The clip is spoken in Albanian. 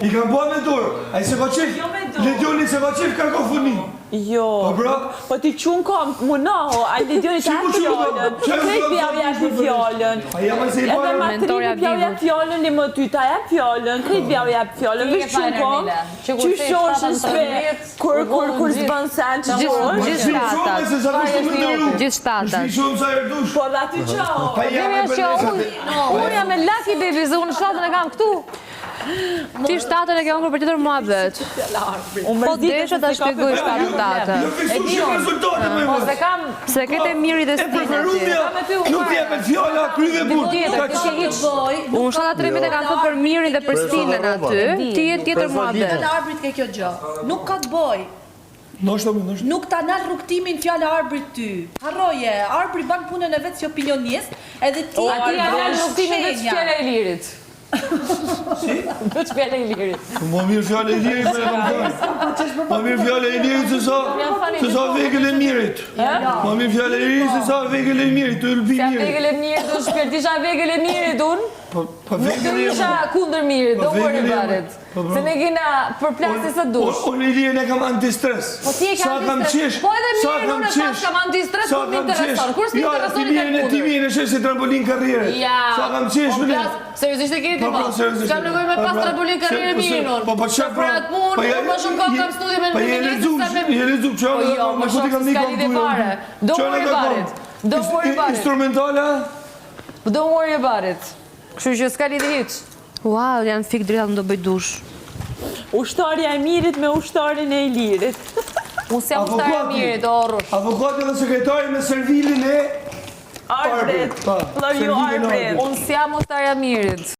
I kam bua me dorë. Ai se ka qef. Ledioni se ka qef ka funin. Jo. Po ti çun kam munaho, ai Ledioni ta fjalën. Krejt bia jap fjalën. Ai jam se i Edhe para. mentoria jap fjalën, li më ty ta jap fjalën. Krejt bia jap fjalën. Veç çun kam. Çu shosh spe. Kur zban sen Gjithë shtatat. Shumë sa erdush. Po aty çao. Unë jam me Lucky Baby, unë shtatën e kam këtu. Ti shtatën e ke hëngur për tjetër muhabet. Po desha ta shpjegoj shtatën tatë. Sekret e mirit dhe stinës. Nuk ti jepet fjala kryve burr. Unë shtatat 13 e kam thënë për mirin dhe për stinën aty. Ti jetë tjetër muhabet. Fjala arbrit ke kjo gjë. Nuk ka të bëj. Nuk ta nal rrugtimin fjala arbrit ty. Harroje, arbri ban punën e vet si opinionist, edhe ti Ati janë nal rrugtimin veç fjala e lirit. Si? Veç fjala e lirit. Më mirë fjala e lirit me Më mirë fjala e lirit se sa vegël e mirit. Më mirë fjala e lirit se sa vegël e mirit, të ylbi Sa mirit. vegël e mirit, do shpirtisha vegël e mirit unë. Po Nuk vegël të e isha kundër mirit, do worry about it. Se ne kena përplasje sa dush. Unë i lirin e kam antistres. Po ti e kam antistres. Po edhe mirin unë e pas kam antistres, po m'intereson. Kur s'm'intereson i të kundër. Ti mirin e shesh si trampolin karriere. Sa kam qesh me Seriozisht e keni ti ma. S'kam nevojë me pas trampolin karriere mirin unë. Po çfarë për atë punë, unë më shumë kam studi me Po je lexuar, Po jo, më shumë s'ka lidhje fare. Don't worry about it. Don't worry about it. Instrumentala? Don't worry about it. Kështu që s'ka lidhje hiç. Wow, janë fik drejta më do bëj dush. Ushtarja e mirit me ushtarin e lirit. Unë s'jam ushtarja e mirit, orrush. Avokati dhe sekretari me servilin e Arbrit. Love you, Arbrit. Unë s'jam ushtarja e mirit.